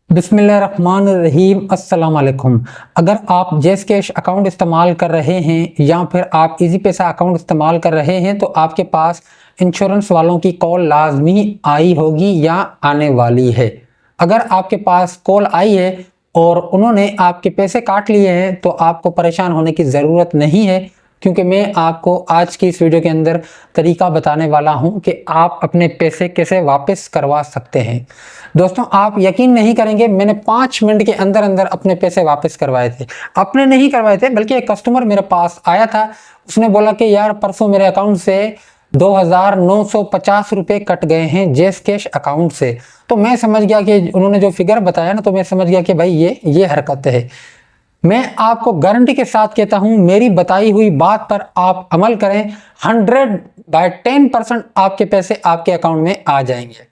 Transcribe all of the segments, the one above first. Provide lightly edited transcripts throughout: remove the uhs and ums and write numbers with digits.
बिस्मिल्लाहिर्रहमानिर्रहीम अस्सलाम वालेकुम। अगर आप जैस कैश अकाउंट इस्तेमाल कर रहे हैं या फिर आप इजी पैसा अकाउंट इस्तेमाल कर रहे हैं तो आपके पास इंश्योरेंस वालों की कॉल लाजमी आई होगी या आने वाली है। अगर आपके पास कॉल आई है और उन्होंने आपके पैसे काट लिए हैं तो आपको परेशान होने की ज़रूरत नहीं है, क्योंकि मैं आपको आज की इस वीडियो के अंदर तरीका बताने वाला हूं कि आप अपने पैसे कैसे वापस करवा सकते हैं। दोस्तों, आप यकीन नहीं करेंगे, मैंने 5 मिनट के अंदर अंदर अपने पैसे वापस करवाए थे। अपने नहीं करवाए थे, बल्कि एक कस्टमर मेरे पास आया था। उसने बोला कि यार परसों मेरे अकाउंट से 2,950 रुपये कट गए हैं जैस कैश अकाउंट से। तो मैं समझ गया कि उन्होंने जो फिगर बताया ना, तो मैं समझ गया कि भाई ये हरकत है। मैं आपको गारंटी के साथ कहता हूं, मेरी बताई हुई बात पर आप अमल करें, 100/10% आपके पैसे आपके अकाउंट में आ जाएंगे।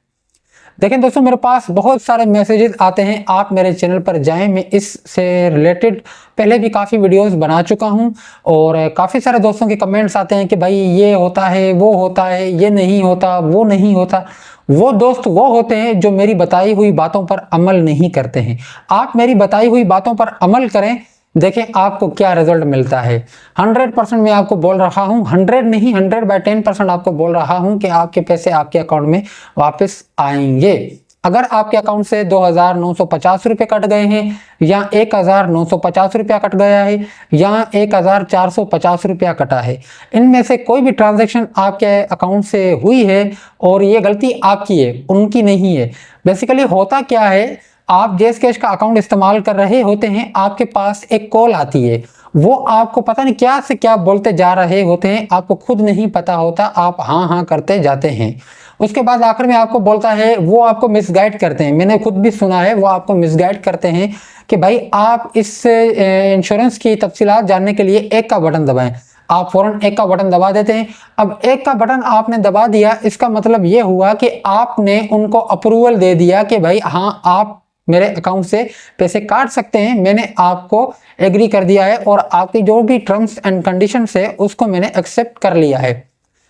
देखें दोस्तों, मेरे पास बहुत सारे मैसेजेस आते हैं। आप मेरे चैनल पर जाएं, मैं इससे रिलेटेड पहले भी काफ़ी वीडियोस बना चुका हूं और काफ़ी सारे दोस्तों के कमेंट्स आते हैं कि भाई ये होता है, वो होता है, ये नहीं होता, वो नहीं होता। वो दोस्त वो होते हैं जो मेरी बताई हुई बातों पर अमल नहीं करते हैं। आप मेरी बताई हुई बातों पर अमल करें, देखें आपको क्या रिजल्ट मिलता है। 100% मैं आपको बोल रहा हूं, 100 नहीं 100/10% आपको बोल रहा हूं कि आपके पैसे आपके अकाउंट में वापस आएंगे। अगर आपके अकाउंट से 2,950 रुपये कट गए हैं या 1,950 रुपया कट गया है या 1,450 रुपया कटा है, इनमें से कोई भी ट्रांजैक्शन आपके अकाउंट से हुई है और ये गलती आपकी है, उनकी नहीं है। बेसिकली होता क्या है, आप जैस कैश का अकाउंट इस्तेमाल कर रहे होते हैं, आपके पास एक कॉल आती है, वो आपको पता नहीं क्या से क्या बोलते जा रहे होते हैं, आपको खुद नहीं पता होता, आप हाँ हाँ करते जाते हैं। उसके बाद आखिर में आपको बोलता है, वो आपको मिसगाइड करते हैं। मैंने खुद भी सुना है, वो आपको मिसगाइड करते हैं कि भाई आप इस इंश्योरेंस की तफसीलात जानने के लिए एक का बटन दबाएं। आप फौरन एक का बटन दबा देते हैं। अब एक का बटन आपने दबा दिया, इसका मतलब ये हुआ कि आपने उनको अप्रूवल दे दिया कि भाई हाँ, आप मेरे अकाउंट से पैसे काट सकते हैं। मैंने आपको एग्री कर दिया है और आपकी जो भी टर्म्स एंड कंडीशंस है उसको मैंने एक्सेप्ट कर लिया है।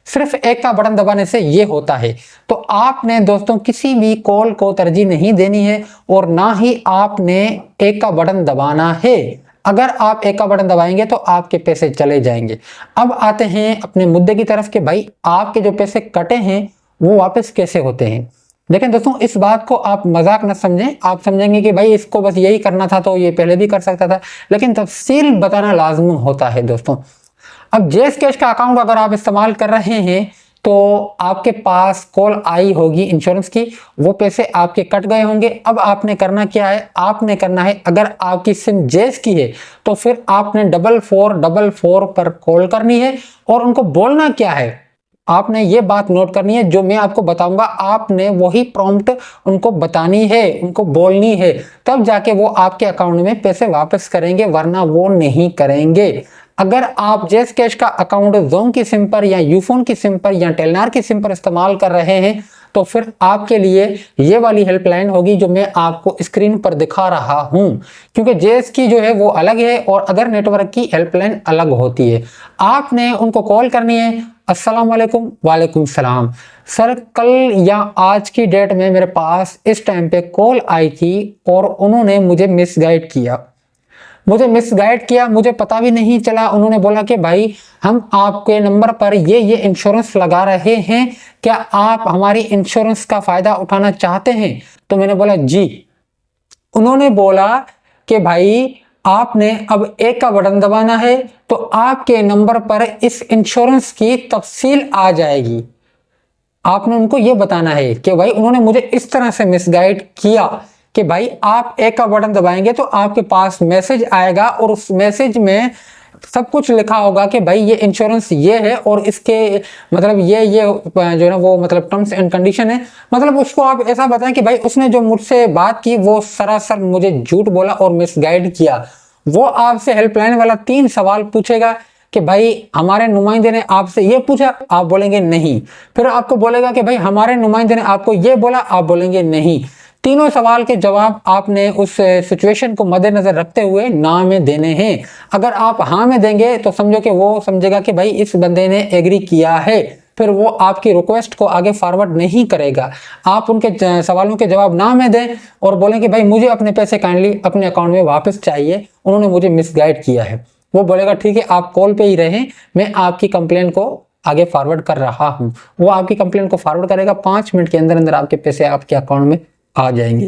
सिर्फ एक का बटन दबाने से ये होता है। तो आपने दोस्तों किसी भी कॉल को तरजीह नहीं देनी है और ना ही आपने एक का बटन दबाना है। अगर आप एक का बटन दबाएंगे तो आपके पैसे चले जाएंगे। अब आते हैं अपने मुद्दे की तरफ कि भाई आपके जो पैसे कटे हैं वो वापस कैसे होते हैं। लेकिन दोस्तों, इस बात को आप मजाक न समझें। आप समझेंगे कि भाई इसको बस यही करना था तो ये पहले भी कर सकता था, लेकिन तफसील बताना लाजमी होता है दोस्तों। अब जैस कैश का अकाउंट अगर आप इस्तेमाल कर रहे हैं तो आपके पास कॉल आई होगी इंश्योरेंस की, वो पैसे आपके कट गए होंगे। अब आपने करना क्या है, आपने करना है, अगर आपकी सिम जैस की है तो फिर आपने 4444 पर कॉल करनी है और उनको बोलना क्या है, आपने ये बात नोट करनी है। जो मैं आपको बताऊंगा आपने वही प्रॉम्प्ट उनको बतानी है, उनको बोलनी है, तब जाके वो आपके अकाउंट में पैसे वापस करेंगे, वरना वो नहीं करेंगे। अगर आप जैस कैश का अकाउंट जोन की सिम पर या यूफोन की सिम पर या टेलनार की सिम पर इस्तेमाल कर रहे हैं तो फिर आपके लिए ये वाली हेल्पलाइन होगी जो मैं आपको स्क्रीन पर दिखा रहा हूं, क्योंकि जैस की जो है वो अलग है और अदर नेटवर्क की हेल्पलाइन अलग होती है। आपने उनको कॉल करनी है, अस्सलाम वालेकुम, वालेकुम सलाम सर, कल या आज की डेट में मेरे पास इस टाइम पे कॉल आई थी और उन्होंने मुझे मिसगाइड किया, मुझे पता भी नहीं चला। उन्होंने बोला कि भाई हम आपके नंबर पर ये इंश्योरेंस लगा रहे हैं, क्या आप हमारी इंश्योरेंस का फ़ायदा उठाना चाहते हैं? तो मैंने बोला जी। उन्होंने बोला कि भाई आपने अब एक का बटन दबाना है तो आपके नंबर पर इस इंश्योरेंस की तफसील आ जाएगी। आपने उनको ये बताना है कि भाई उन्होंने मुझे इस तरह से मिसगाइड किया कि भाई आप एक का बटन दबाएंगे तो आपके पास मैसेज आएगा और उस मैसेज में सब कुछ लिखा होगा कि भाई ये इंश्योरेंस ये है और इसके मतलब ये जो है ना वो मतलब टर्म्स एंड कंडीशन है। मतलब उसको आप ऐसा बताएं कि भाई उसने जो मुझसे बात की वो सरासर मुझे झूठ बोला और मिसगाइड किया। वो आपसे हेल्पलाइन वाला 3 सवाल पूछेगा कि भाई हमारे नुमाइंदे ने आपसे ये पूछा, आप बोलेंगे नहीं। फिर आपको बोलेगा कि भाई हमारे नुमाइंदे ने आपको ये बोला, आप बोलेंगे नहीं। तीनों सवाल के जवाब आपने उस सिचुएशन को मद्देनजर रखते हुए ना में देने हैं। अगर आप हाँ में देंगे तो समझो कि वो समझेगा कि भाई इस बंदे ने एग्री किया है, फिर वो आपकी रिक्वेस्ट को आगे फॉरवर्ड नहीं करेगा। आप उनके सवालों के जवाब ना में दें और बोलें कि भाई मुझे अपने पैसे काइंडली अपने अकाउंट में वापस चाहिए, उन्होंने मुझे मिसगाइड किया है। वो बोलेगा ठीक है आप कॉल पे ही रहें, मैं आपकी कंप्लेन को आगे फॉरवर्ड कर रहा हूँ। वो आपकी कंप्लेन को फॉरवर्ड करेगा, 5 मिनट के अंदर अंदर आपके पैसे आपके अकाउंट में आ जाएंगे।